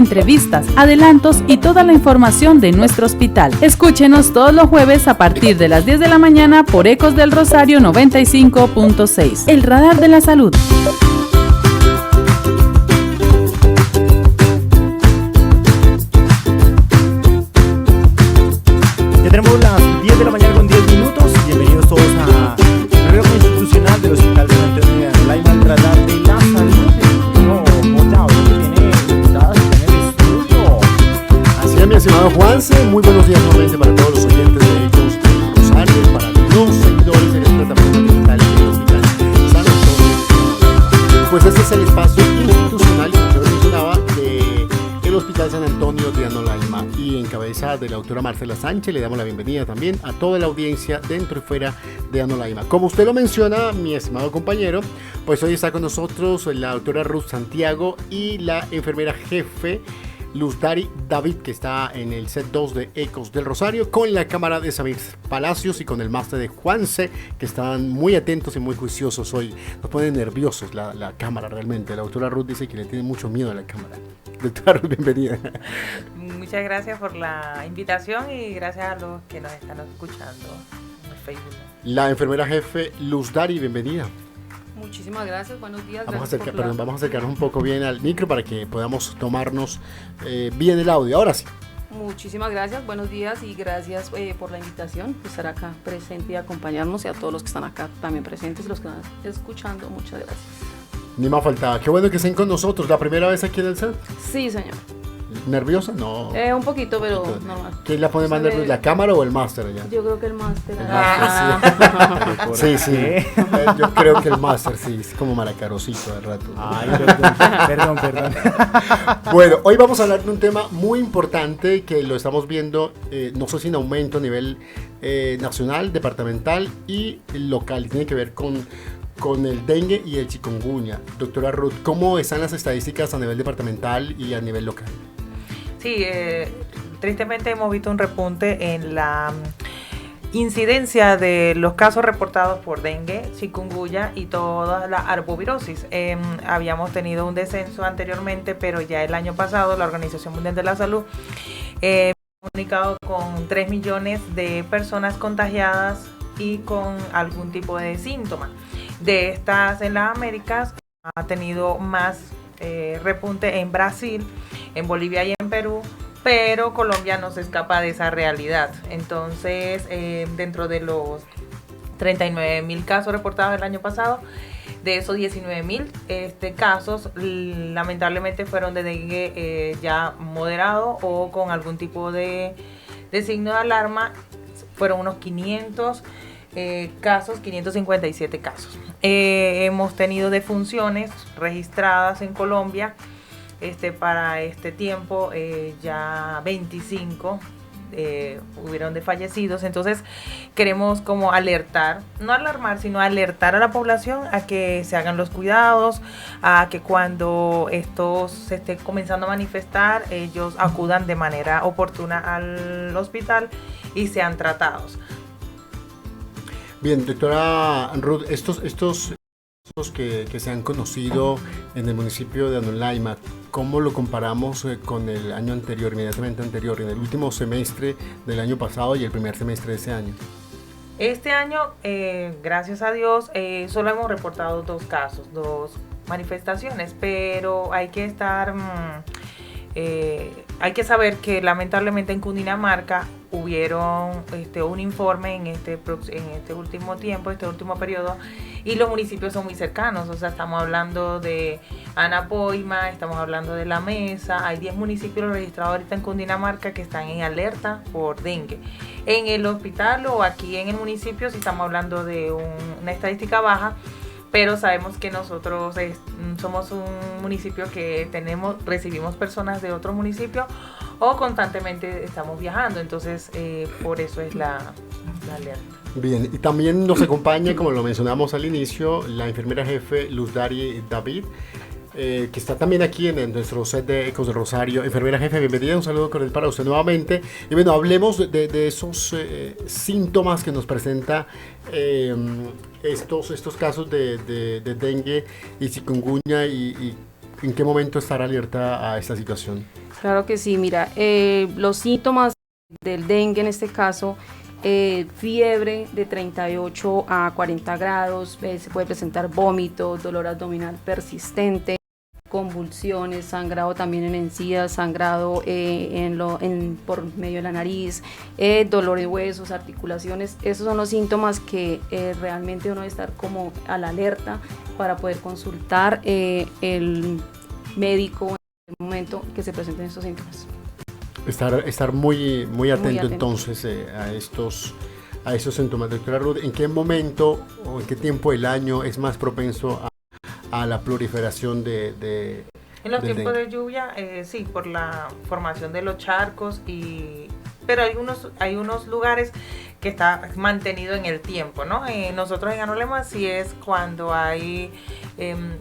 entrevistas, adelantos y toda la información de nuestro hospital. Escúchenos todos los jueves a partir de las 10 de la mañana por Ecos del Rosario 95.6. El radar de la salud. Ya tenemos las 10 de la mañana con 10 minutos. Bienvenidos todos a el reloj institucional del Hospital San Antonio de Anolaima, el radar de la salud. Hola, hoy tiene invitadas en el estudio. Así es, mi estimado Juanse, muy buenos días nuevamente para todos los oyentes de Ecos del Rosario, para los seguidores de la plataforma digital del Hospital San Antonio. Pues este es el espacio institucional, como yo mencionaba, del Hospital San Antonio de Anolaima, y en cabeza de la doctora Marcela Sánchez le damos la bienvenida también a toda la audiencia dentro y fuera de Anolaima. Como usted lo menciona, mi estimado compañero, pues hoy está con nosotros la doctora Ruth Santiago y la enfermera jefe Luzdari David, que está en el set 2 de Ecos del Rosario, con la cámara de Samir Palacios y con el máster de Juanse, que están muy atentos y muy juiciosos hoy. Nos ponen nerviosos la cámara realmente. La doctora Ruth dice que le tiene mucho miedo a la cámara. Doctora Ruth, bienvenida. Muchas gracias por la invitación y gracias a los que nos están escuchando en Facebook. La enfermera jefe Luzdari, bienvenida. Muchísimas gracias, buenos días. Vamos a acercarnos un poco bien al micro para que podamos tomarnos bien el audio. Ahora sí. Muchísimas gracias, buenos días y gracias por la invitación, por estar acá presente y acompañarnos, y a todos los que están acá también presentes y los que están escuchando, muchas gracias. Ni más faltaba. Qué bueno que estén con nosotros. ¿La primera vez aquí en el set? Sí, señor. ¿Nerviosa? No. Un poquito, pero normal. ¿Quién la pone más nerviosa? ¿La cámara o el máster allá? Yo creo que el máster. Sí. Yo creo que el máster, sí, es como maracarosito de rato. Ay, perdón. Bueno, hoy vamos a hablar de un tema muy importante que lo estamos viendo, no sé si en aumento a nivel nacional, departamental y local. Y tiene que ver con el dengue y el chikungunya. Doctora Ruth, ¿cómo están las estadísticas a nivel departamental y a nivel local? Sí, tristemente hemos visto un repunte en la incidencia de los casos reportados por dengue, chikungunya y toda la arbovirosis. Habíamos tenido un descenso anteriormente, pero ya el año pasado la Organización Mundial de la Salud ha comunicado con 3 millones de personas contagiadas y con algún tipo de síntoma. De estas en las Américas ha tenido más repunte en Brasil, en Bolivia y en Perú, pero Colombia no se escapa de esa realidad. Entonces, dentro de los 39.000 casos reportados el año pasado, de esos 19.000 casos lamentablemente fueron de dengue ya moderado o con algún tipo de signo de alarma. Fueron unos 557 casos. Hemos tenido defunciones registradas en Colombia para este tiempo, ya 25 hubieron de fallecidos. Entonces queremos como alertar, no alarmar, sino alertar a la población a que se hagan los cuidados, a que cuando esto se esté comenzando a manifestar, ellos acudan de manera oportuna al hospital y sean tratados. Bien, doctora Ruth, estos que se han conocido en el municipio de Anolaima, ¿cómo lo comparamos con el año anterior, inmediatamente anterior, en el último semestre del año pasado y el primer semestre de ese año? Este año, gracias a Dios, solo hemos reportado 2 casos, 2 manifestaciones, pero hay que estar... hay que saber que lamentablemente en Cundinamarca hubieron un informe en este último tiempo, este último periodo, y los municipios son muy cercanos. O sea, estamos hablando de Anapoima, estamos hablando de La Mesa. Hay 10 municipios registrados ahorita en Cundinamarca que están en alerta por dengue. En el hospital o aquí en el municipio, si estamos hablando de una estadística baja, pero sabemos que nosotros somos un municipio que recibimos personas de otros municipios o constantemente estamos viajando, entonces por eso es la alerta. Bien, y también nos acompaña, como lo mencionamos al inicio, la enfermera jefe Luzdari David, que está también aquí en nuestro set de Ecos del Rosario. Enfermera jefe, bienvenida, un saludo cordial para usted nuevamente. Y bueno, hablemos de esos síntomas que nos presenta estos casos de dengue y chikungunya y en qué momento estar alerta a esta situación? Claro que sí, mira, los síntomas del dengue en este caso, fiebre de 38 a 40 grados, se puede presentar vómito, dolor abdominal persistente, convulsiones, sangrado también en encías, sangrado por medio de la nariz, dolor de huesos, articulaciones. Esos son los síntomas que realmente uno debe estar como a la alerta para poder consultar el médico en el momento que se presenten estos síntomas. Estar muy atento atento. Entonces a estos síntomas. Doctora Ruth, ¿en qué momento o en qué tiempo del año es más propenso a la proliferación de En los del tiempos dengue? de lluvia, sí, por la formación de los charcos, pero hay unos lugares que está mantenido en el tiempo, ¿no? Nosotros en Anolema sí es cuando hay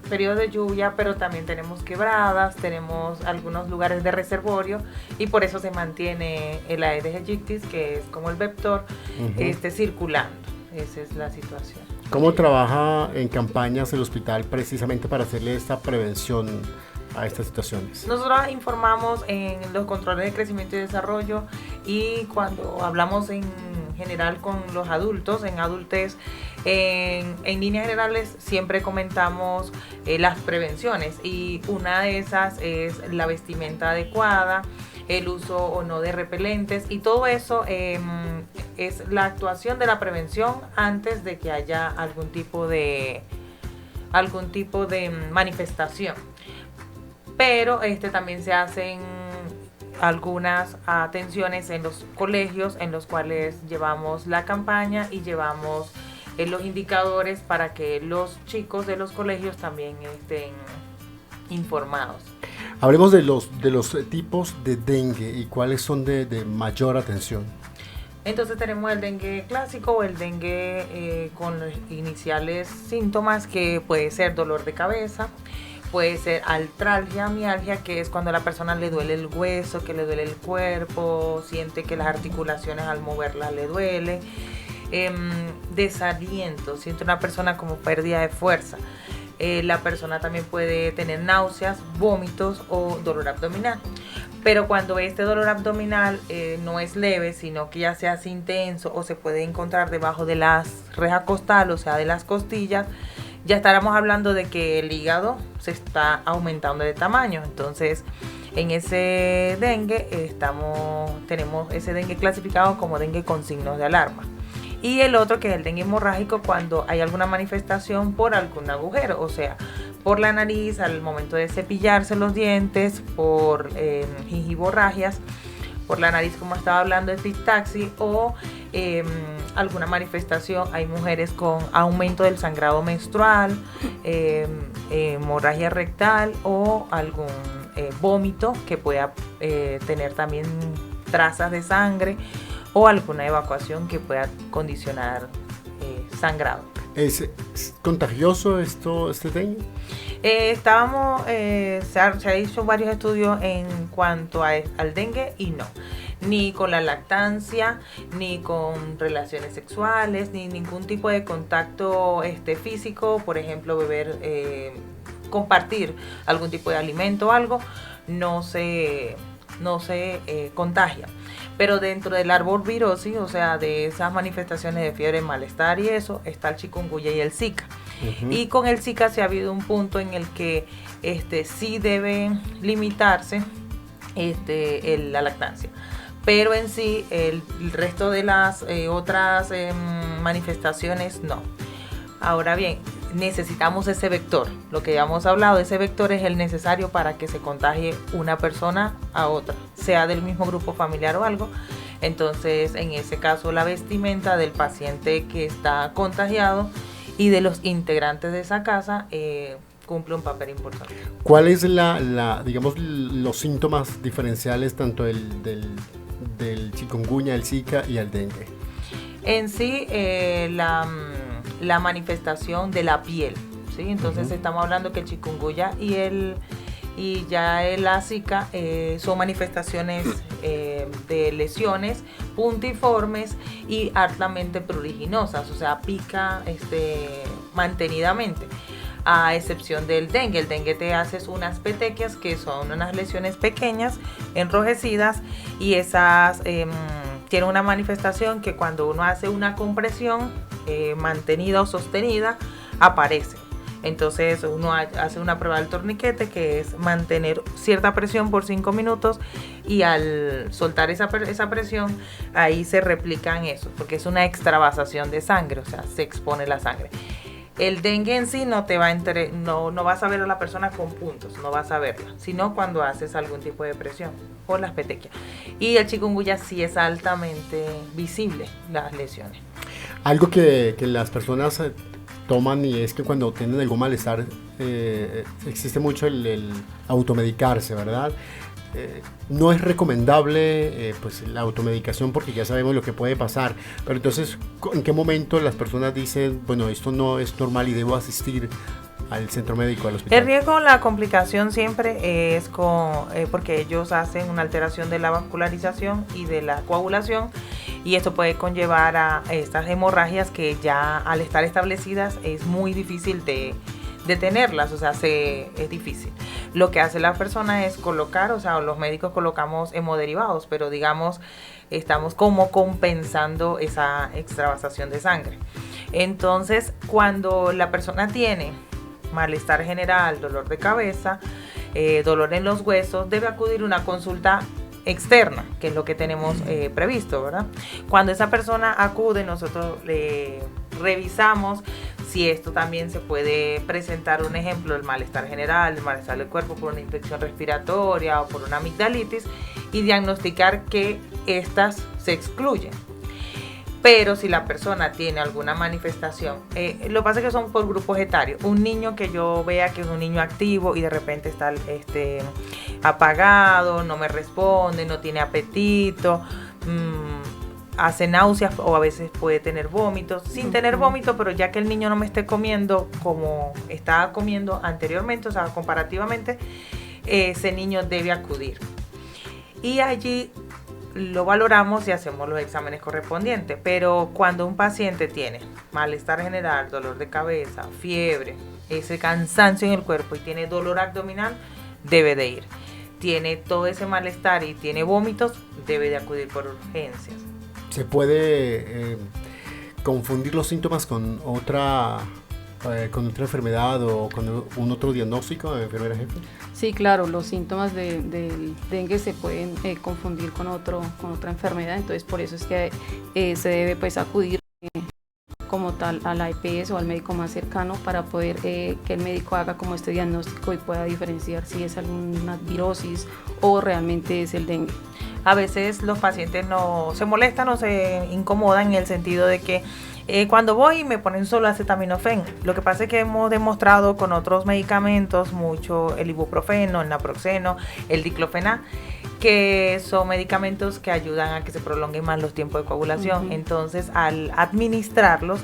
periodos de lluvia, pero también tenemos quebradas, tenemos algunos lugares de reservorio y por eso se mantiene el Aedes aegypti, que es como el vector, circulando. Esa es la situación. ¿Cómo trabaja en campañas el hospital precisamente para hacerle esta prevención a estas situaciones? Nosotros informamos en los controles de crecimiento y desarrollo y cuando hablamos en general con los adultos, en adultez, en líneas generales siempre comentamos las prevenciones y una de esas es la vestimenta adecuada, el uso o no de repelentes y todo eso es la actuación de la prevención antes de que haya algún tipo de manifestación. Pero también se hacen algunas atenciones en los colegios en los cuales llevamos la campaña y llevamos los indicadores para que los chicos de los colegios también estén informados. Hablemos de los tipos de dengue y cuáles son de mayor atención. Entonces tenemos el dengue clásico o el dengue con los iniciales síntomas que puede ser dolor de cabeza, puede ser artralgia, mialgia, que es cuando a la persona le duele el hueso, que le duele el cuerpo, siente que las articulaciones al moverlas le duele, desaliento, siente una persona como pérdida de fuerza. La persona también puede tener náuseas, vómitos o dolor abdominal. Pero cuando este dolor abdominal no es leve, sino que ya se hace intenso o se puede encontrar debajo de las reja costal, o sea, de las costillas, ya estaremos hablando de que el hígado se está aumentando de tamaño. Entonces, en ese dengue tenemos ese dengue clasificado como dengue con signos de alarma. Y el otro que es el dengue hemorrágico cuando hay alguna manifestación por algún agujero, o sea, por la nariz al momento de cepillarse los dientes, por gingivorragias, por la nariz como estaba hablando de tic-taxi o alguna manifestación. Hay mujeres con aumento del sangrado menstrual, hemorragia rectal o algún vómito que pueda tener también trazas de sangre o alguna evacuación que pueda condicionar sangrado. ¿Es contagioso este dengue? Se ha hecho varios estudios en cuanto al dengue y no, ni con la lactancia, ni con relaciones sexuales, ni ningún tipo de contacto físico, por ejemplo, beber, compartir algún tipo de alimento o algo, no se contagia. Pero dentro del arbovirosis, o sea, de esas manifestaciones de fiebre, malestar y eso, está el chikungunya y el Zika. Y con el Zika sí ha habido un punto en el que sí debe limitarse la lactancia. Pero en sí, el resto de las otras manifestaciones no. Ahora bien, necesitamos ese vector. Lo que ya hemos hablado, ese vector es el necesario para que se contagie una persona a otra, sea del mismo grupo familiar o algo. Entonces, en ese caso, la vestimenta del paciente que está contagiado y de los integrantes de esa casa cumple un papel importante. ¿Cuál es digamos, los síntomas diferenciales tanto del chikungunya, el Zika y el dengue? En sí, la manifestación de la piel, ¿sí? Entonces estamos hablando que el chikungunya y la Zika son manifestaciones de lesiones puntiformes y altamente pruriginosas, o sea, pica mantenidamente. a excepción del dengue. El dengue te haces unas petequias, que son unas lesiones pequeñas, enrojecidas, y esas tienen una manifestación que cuando uno hace una compresión mantenida o sostenida, aparece. Entonces uno hace una prueba del torniquete, que es mantener cierta presión por 5 minutos, y al soltar esa presión, ahí se replican eso, porque es una extravasación de sangre, o sea, se expone la sangre. El dengue en sí no te va no vas a ver a la persona con puntos, no vas a verla, sino cuando haces algún tipo de presión por las petequias. Y el chikungunya sí es altamente visible, las lesiones. Algo que las personas toman, y es que cuando tienen algún malestar existe mucho el automedicarse, ¿verdad? No es recomendable pues la automedicación, porque ya sabemos lo que puede pasar, pero entonces ¿en qué momento las personas dicen, bueno, esto no es normal y debo asistir al centro médico, al hospital? El riesgo, la complicación siempre es porque ellos hacen una alteración de la vascularización y de la coagulación, y esto puede conllevar a estas hemorragias que ya al estar establecidas es muy difícil de detenerlas, o sea, es difícil. Lo que hace la persona es colocar, o sea, los médicos colocamos hemoderivados, pero digamos, estamos como compensando esa extravasación de sangre. Entonces, cuando la persona tiene malestar general, dolor de cabeza, dolor en los huesos, debe acudir a una consulta externa, que es lo que tenemos previsto, ¿verdad? Cuando esa persona acude, nosotros le revisamos si esto también se puede presentar, un ejemplo, el malestar general, el malestar del cuerpo por una infección respiratoria o por una amigdalitis, y diagnosticar que estas se excluyen. Pero si la persona tiene alguna manifestación, lo que pasa es que son por grupos etarios. Un niño que yo vea que es un niño activo y de repente está apagado, no me responde, no tiene apetito, hace náuseas o a veces puede tener vómitos, sin tener vómito, pero ya que el niño no me esté comiendo como estaba comiendo anteriormente, o sea, comparativamente, ese niño debe acudir. Y allí lo valoramos y hacemos los exámenes correspondientes. Pero cuando un paciente tiene malestar general, dolor de cabeza, fiebre, ese cansancio en el cuerpo y tiene dolor abdominal, debe de ir. Tiene todo ese malestar y tiene vómitos, debe de acudir por urgencias. ¿Se puede confundir los síntomas con otra enfermedad o con un otro diagnóstico, enfermera jefe? Sí, claro, los síntomas del dengue se pueden confundir con otra enfermedad, entonces por eso es que se debe pues acudir como tal a la EPS o al médico más cercano para poder que el médico haga como este diagnóstico y pueda diferenciar si es alguna virosis o realmente es el dengue. A veces los pacientes no se molestan o se incomodan en el sentido de que cuando voy me ponen solo acetaminofén. Lo que pasa es que hemos demostrado con otros medicamentos, mucho el ibuprofeno, el naproxeno, el diclofenac, que son medicamentos que ayudan a que se prolonguen más los tiempos de coagulación. Entonces, al administrarlos,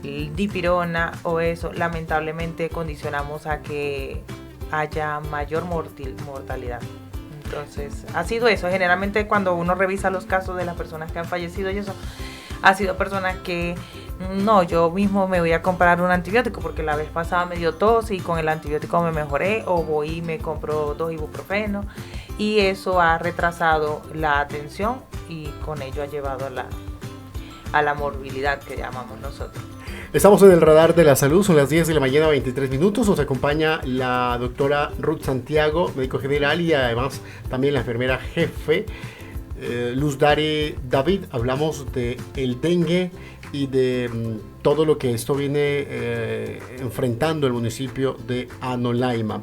el dipirona o eso, lamentablemente condicionamos a que haya mayor mortalidad. Entonces, ha sido eso. Generalmente cuando uno revisa los casos de las personas que han fallecido y eso, ha sido personas que no, yo mismo me voy a comprar un antibiótico porque la vez pasada me dio tos y con el antibiótico me mejoré, o voy y me compro 2 ibuprofenos, y eso ha retrasado la atención y con ello ha llevado a la morbilidad que llamamos nosotros. Estamos en el radar de la salud, son las 10 de la mañana, 23 minutos. Nos acompaña la doctora Ruth Santiago, médico general, y además también la enfermera jefe, Luz Dari David. Hablamos de el dengue y de todo lo que esto viene enfrentando el municipio de Anolaima.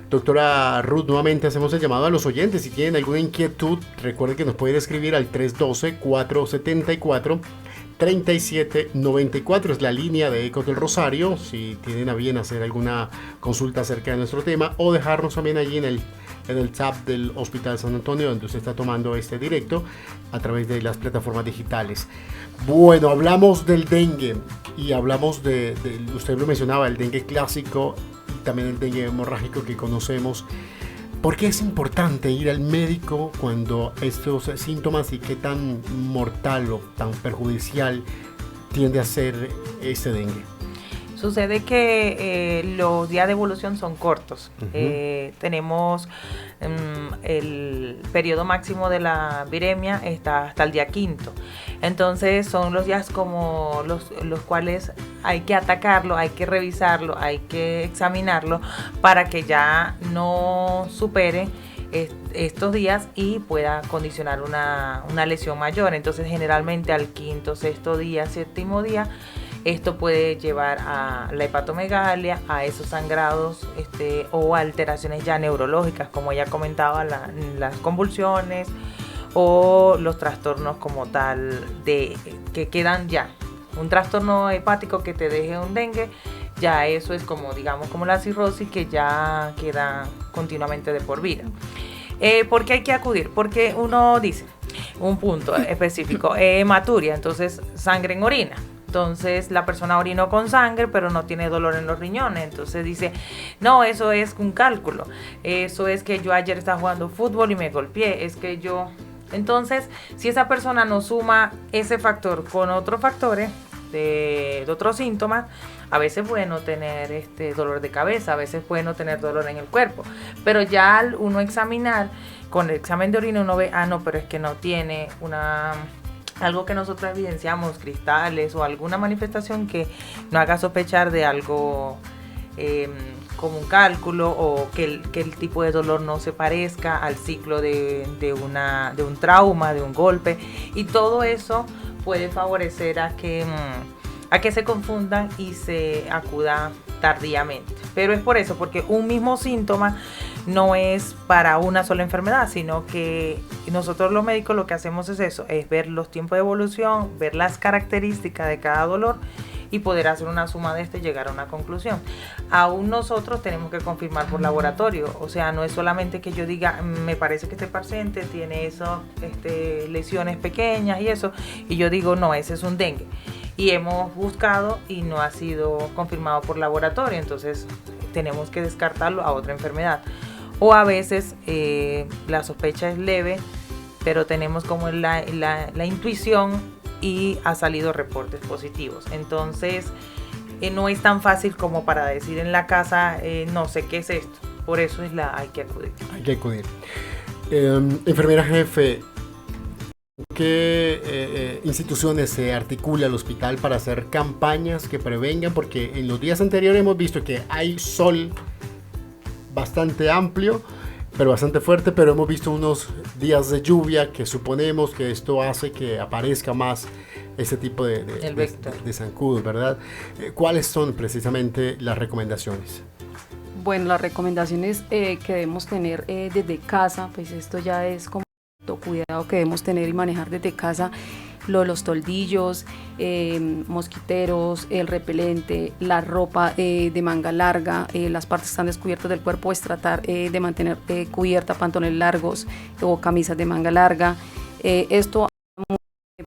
Doctora Ruth, nuevamente hacemos el llamado a los oyentes. Si tienen alguna inquietud, recuerden que nos pueden escribir al 312-474-3794, es la línea de Ecos del Rosario, si tienen a bien hacer alguna consulta acerca de nuestro tema, o dejarnos también allí en el chat del Hospital San Antonio, donde usted está tomando este directo a través de las plataformas digitales. Bueno, hablamos del dengue y hablamos usted lo mencionaba, el dengue clásico y también el dengue hemorrágico que conocemos. ¿Por qué es importante ir al médico cuando estos síntomas, y qué tan mortal o tan perjudicial tiende a ser este dengue? Sucede que los días de evolución son cortos. Tenemos el periodo máximo de la viremia está hasta el día 5. Entonces son los días como los cuales hay que atacarlo, hay que revisarlo, hay que examinarlo para que ya no supere estos días y pueda condicionar una lesión mayor. Entonces generalmente al 5º, 6º día, 7º día, esto puede llevar a la hepatomegalia, a esos sangrados o alteraciones ya neurológicas, como ya comentaba, las convulsiones o los trastornos como tal que quedan ya. Un trastorno hepático que te deje un dengue, ya eso es como, digamos, como la cirrosis que ya queda continuamente de por vida. ¿Por qué hay que acudir? Porque uno dice, un punto específico, hematuria, entonces sangre en orina. Entonces la persona orinó con sangre, pero no tiene dolor en los riñones. Entonces dice, no, eso es un cálculo. Eso es que yo ayer estaba jugando fútbol y me golpeé. Es que yo... Entonces, si esa persona no suma ese factor con otros factores de otros síntomas, a veces puede no tener dolor de cabeza, a veces puede no tener dolor en el cuerpo. Pero ya al uno examinar, con el examen de orina uno ve, no, pero es que no tiene algo que nosotros evidenciamos, cristales o alguna manifestación que no haga sospechar de algo como un cálculo o que el tipo de dolor no se parezca al ciclo de un trauma, de un golpe, y todo eso puede favorecer a que se confundan y se acuda tardíamente. Pero es por eso, porque un mismo síntoma no es para una sola enfermedad, sino que nosotros los médicos lo que hacemos es eso, es ver los tiempos de evolución, ver las características de cada dolor y poder hacer una suma de y llegar a una conclusión. Aún nosotros tenemos que confirmar por laboratorio, o sea, no es solamente que yo diga, me parece que este paciente tiene lesiones pequeñas y eso, y yo digo, no, ese es un dengue. Y hemos buscado y no ha sido confirmado por laboratorio, entonces tenemos que descartarlo a otra enfermedad. O a veces la sospecha es leve, pero tenemos como la intuición y ha salido reportes positivos. Entonces no es tan fácil como para decir en la casa, no sé qué es esto. Por eso hay que acudir. Hay que acudir. Enfermera jefe, ¿qué instituciones se articula el hospital para hacer campañas que prevengan? Porque en los días anteriores hemos visto que hay sol bastante amplio, pero bastante fuerte, pero hemos visto unos días de lluvia que suponemos que esto hace que aparezca más ese tipo de zancudos, ¿verdad? ¿Cuáles son precisamente las recomendaciones? Bueno, las recomendaciones que debemos tener desde casa, pues esto ya es como cuidado que debemos tener y manejar desde casa, los toldillos, mosquiteros, el repelente, la ropa de manga larga, las partes que están descubiertas del cuerpo, es tratar de mantener cubierta pantalones largos o camisas de manga larga. Esto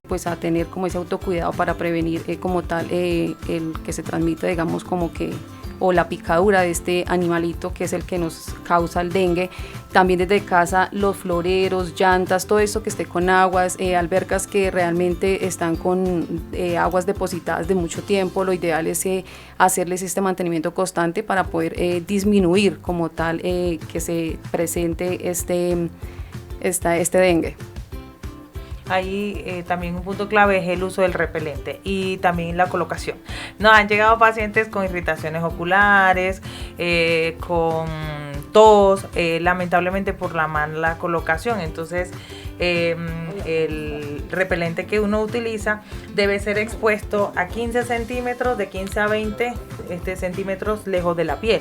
pues a tener como ese autocuidado para prevenir como tal el que se transmita, digamos, como que o la picadura de este animalito que es el que nos causa el dengue. También desde casa los floreros, llantas, todo eso que esté con aguas, albercas que realmente están con aguas depositadas de mucho tiempo, lo ideal es hacerles este mantenimiento constante para poder disminuir como tal que se presente este dengue. Ahí también un punto clave es el uso del repelente y también la colocación. Nos han llegado pacientes con irritaciones oculares, con tos, lamentablemente por la mala colocación. Entonces el repelente que uno utiliza debe ser expuesto a 15 centímetros, de 15 a 20 centímetros lejos de la piel.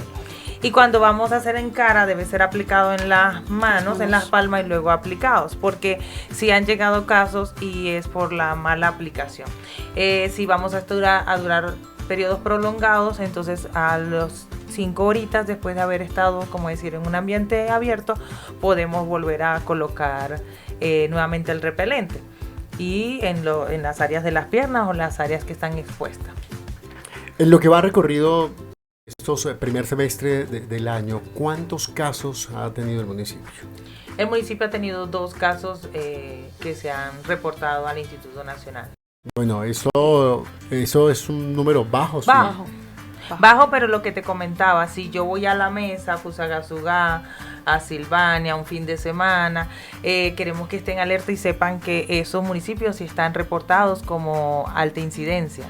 Y cuando vamos a hacer en cara debe ser aplicado en las manos, en las palmas y luego aplicados, porque si han llegado casos y es por la mala aplicación. Si vamos a durar periodos prolongados, entonces a los 5 horitas después de haber estado, como decir, en un ambiente abierto, podemos volver a colocar nuevamente el repelente y en las áreas de las piernas o las áreas que están expuestas. En lo que va recorrido estos primer semestre del año, ¿cuántos casos ha tenido el municipio? El municipio ha tenido 2 casos que se han reportado al Instituto Nacional. Bueno, eso es un número bajo. Bajo. Sí. Bajo, pero lo que te comentaba, si yo voy a La Mesa, a Fusagasugá, a Silvania, un fin de semana, queremos que estén alerta y sepan que esos municipios sí están reportados como alta incidencia.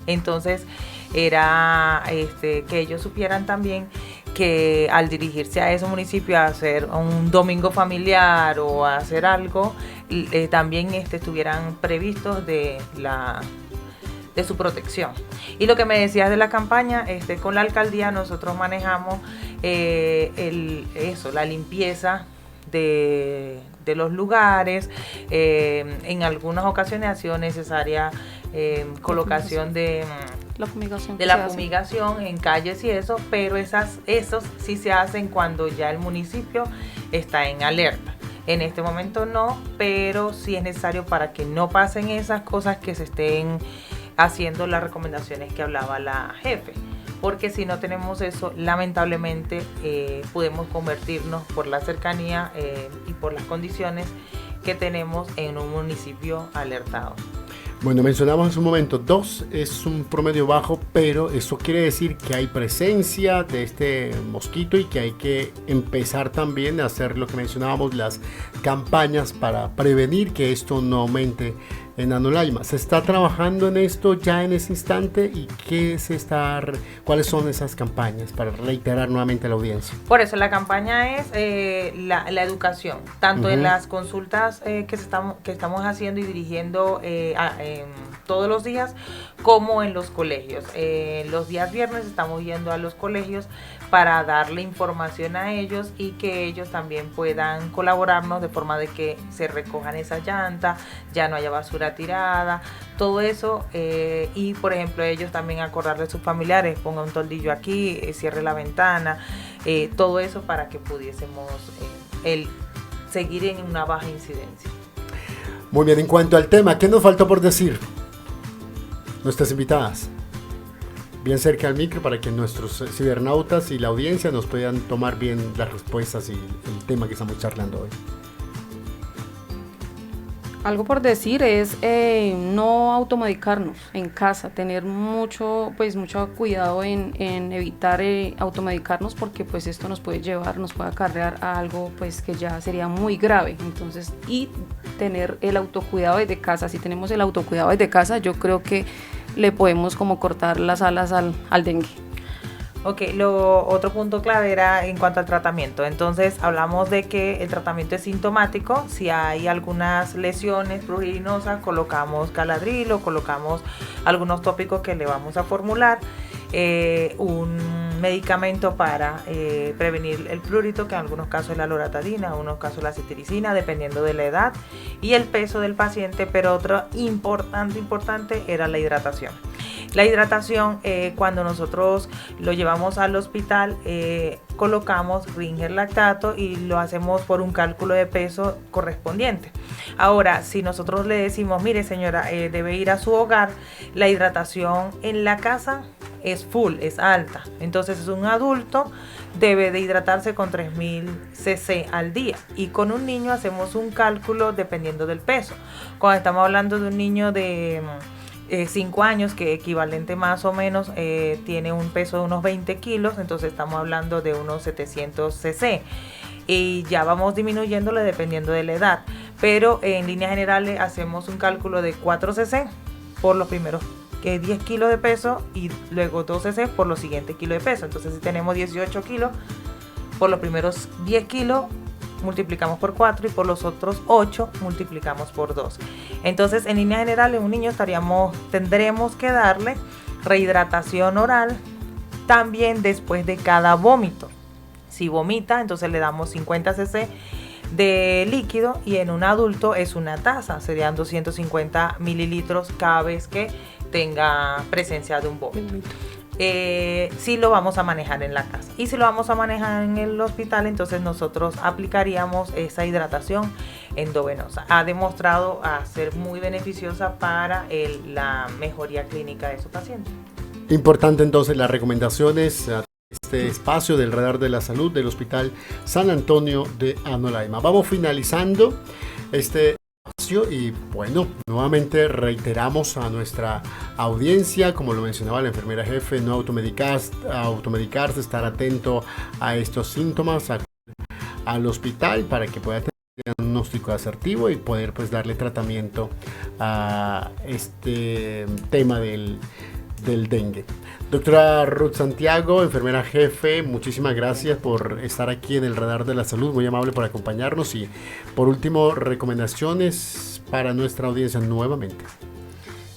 Entonces, era que ellos supieran también que al dirigirse a esos municipios a hacer un domingo familiar o a hacer algo, también estuvieran previstos de su protección. Y lo que me decías de la campaña, con la alcaldía nosotros manejamos la limpieza de los lugares. En algunas ocasiones ha sido necesaria colocación de la fumigación en calles y eso, pero esos sí se hacen cuando ya el municipio está en alerta. En este momento no, pero sí es necesario para que no pasen esas cosas, que se estén haciendo las recomendaciones que hablaba la jefe, porque si no tenemos eso, lamentablemente podemos convertirnos por la cercanía y por las condiciones que tenemos en un municipio alertado. Bueno, mencionamos hace un momento, 2 es un promedio bajo, pero eso quiere decir que hay presencia de este mosquito y que hay que empezar también a hacer lo que mencionábamos, las campañas para prevenir que esto no aumente en Anolaima. ¿Se está trabajando en esto ya en ese instante? ¿Y cuáles son esas campañas para reiterar nuevamente a la audiencia? Por eso la campaña es la educación, tanto en las consultas que estamos haciendo y dirigiendo todos los días, como en los colegios. Los días viernes estamos yendo a los colegios para darle información a ellos y que ellos también puedan colaborarnos de forma de que se recojan esa llanta, ya no haya basura tirada, todo eso. Y por ejemplo, ellos también acordarle a sus familiares, ponga un toldillo aquí, cierre la ventana, todo eso para que pudiésemos seguir en una baja incidencia. Muy bien, en cuanto al tema, ¿qué nos faltó por decir? Nuestras invitadas, bien cerca al micro para que nuestros cibernautas y la audiencia nos puedan tomar bien las respuestas y el tema que estamos charlando hoy. Algo por decir es no automedicarnos en casa, tener mucho cuidado en evitar automedicarnos, porque pues esto nos puede acarrear a algo pues que ya sería muy grave. Entonces, y tener el autocuidado desde casa. Si tenemos el autocuidado desde casa, yo creo que le podemos como cortar las alas al dengue. Ok, otro punto clave era en cuanto al tratamiento. Entonces hablamos de que el tratamiento es sintomático. Si hay algunas lesiones pruriginosas, colocamos caladrilo, colocamos algunos tópicos que le vamos a formular, un medicamento para prevenir el prurito, que en algunos casos es la loratadina, en algunos casos la cetiricina, dependiendo de la edad y el peso del paciente. Pero otro importante era la hidratación. La hidratación, cuando nosotros lo llevamos al hospital, colocamos Ringer lactato y lo hacemos por un cálculo de peso correspondiente. Ahora, si nosotros le decimos, mire señora, debe ir a su hogar, la hidratación en la casa es full, es alta. Entonces, un adulto debe de hidratarse con 3000 cc al día, y con un niño hacemos un cálculo dependiendo del peso. Cuando estamos hablando de un niño de 5 años, que equivalente más o menos tiene un peso de unos 20 kilos, entonces estamos hablando de unos 700 cc, y ya vamos disminuyéndole dependiendo de la edad, pero en líneas generales hacemos un cálculo de 4 cc por los primeros 10 kilos de peso, y luego 2 cc por los siguientes kilos de peso. Entonces, si tenemos 18 kilos, por los primeros 10 kilos multiplicamos por 4 y por los otros 8 multiplicamos por 2. Entonces, en línea general, en un niño tendremos que darle rehidratación oral también después de cada vómito. Si vomita, entonces le damos 50 cc de líquido, y en un adulto es una taza, serían 250 mililitros cada vez que tenga presencia de un vómito. Si lo vamos a manejar en la casa, y si lo vamos a manejar en el hospital, entonces nosotros aplicaríamos esa hidratación endovenosa. Ha demostrado a ser muy beneficiosa para la mejoría clínica de su paciente. Importante entonces las recomendaciones a este espacio del Radar de la Salud del Hospital San Antonio de Anolaima. Vamos finalizando este espacio espacio y bueno, nuevamente reiteramos a nuestra audiencia, como lo mencionaba la enfermera jefe, no automedicarse, estar atento a estos síntomas, al hospital para que pueda tener un diagnóstico asertivo y poder pues darle tratamiento a este tema del dengue. Doctora Ruth Santiago, enfermera jefe, muchísimas gracias por estar aquí en el Radar de la Salud, muy amable por acompañarnos y por último, recomendaciones para nuestra audiencia nuevamente.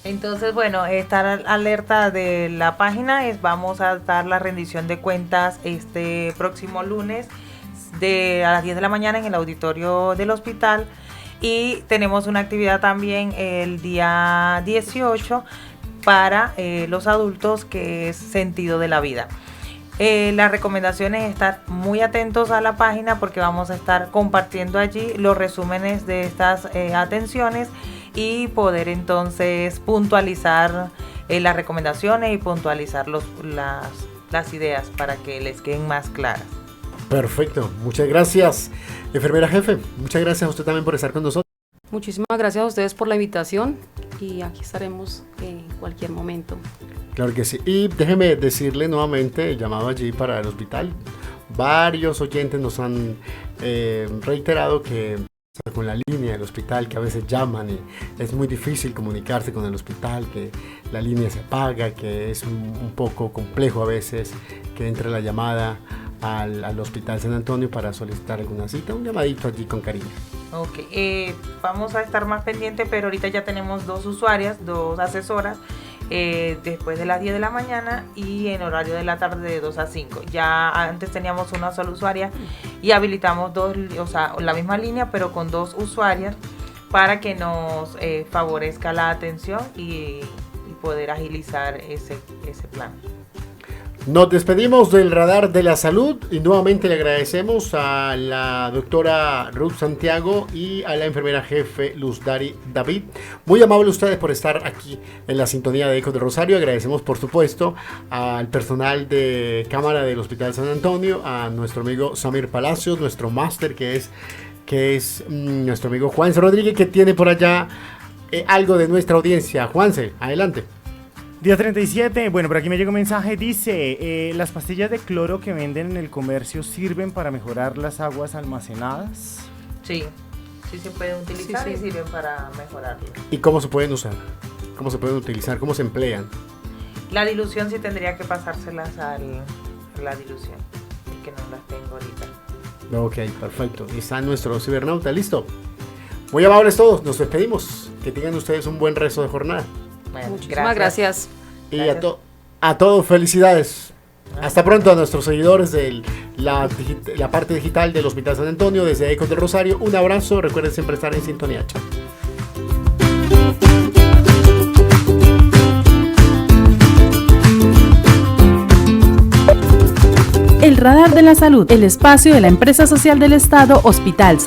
Entonces, bueno, estar alerta de la página, vamos a dar la rendición de cuentas este próximo lunes a las 10 de la mañana en el auditorio del hospital y tenemos una actividad también el día 18 para los adultos que es sentido de la vida. La recomendación es estar muy atentos a la página porque vamos a estar compartiendo allí los resúmenes de estas atenciones y poder entonces puntualizar las recomendaciones y puntualizar las ideas para que les queden más claras. Perfecto, muchas gracias, enfermera jefe, muchas gracias a usted también por estar con nosotros. Muchísimas gracias a ustedes por la invitación y aquí estaremos en cualquier momento. Claro que sí. Y déjeme decirle nuevamente, el llamado allí para el hospital. Varios oyentes nos han reiterado que con la línea del hospital, que a veces llaman y es muy difícil comunicarse con el hospital, que la línea se apaga, que es un poco complejo a veces que entre la llamada al Hospital San Antonio para solicitar alguna cita, un llamadito allí con cariño. Ok, vamos a estar más pendientes, pero ahorita ya tenemos 2 usuarias, 2 asesoras, después de las 10 de la mañana y en horario de la tarde de 2 a 5. Ya antes teníamos una sola usuaria y habilitamos 2, o sea, la misma línea, pero con 2 usuarias para que nos favorezca la atención y poder agilizar ese plan. Nos despedimos del Radar de la Salud y nuevamente le agradecemos a la doctora Ruth Santiago y a la enfermera jefe Luzdari David. Muy amable ustedes por estar aquí en la sintonía de Ecos de Rosario. Agradecemos por supuesto al personal de cámara del Hospital San Antonio, a nuestro amigo Samir Palacios, nuestro máster que es nuestro amigo Juanse Rodríguez, que tiene por allá algo de nuestra audiencia. Juanse, adelante. Día 37, bueno, por aquí me llegó un mensaje, dice, las pastillas de cloro que venden en el comercio sirven para mejorar las aguas almacenadas. Sí, sí se pueden utilizar y sirven para mejorarlas. ¿Y cómo se pueden usar? ¿Cómo se pueden utilizar? ¿Cómo se emplean? La dilución sí tendría que pasárselas a la dilución, que no las tengo ahorita. Ok, perfecto. Y está nuestro cibernauta, listo. Muy amables todos, nos despedimos. Que tengan ustedes un buen resto de jornada. Bueno, muchísimas gracias. Y a todos felicidades. Hasta pronto a nuestros seguidores de la parte digital del Hospital San Antonio, desde Ecos del Rosario. Un abrazo, recuerden siempre estar en sintonía. Chao. El Radar de la Salud, el espacio de la empresa social del Estado Hospital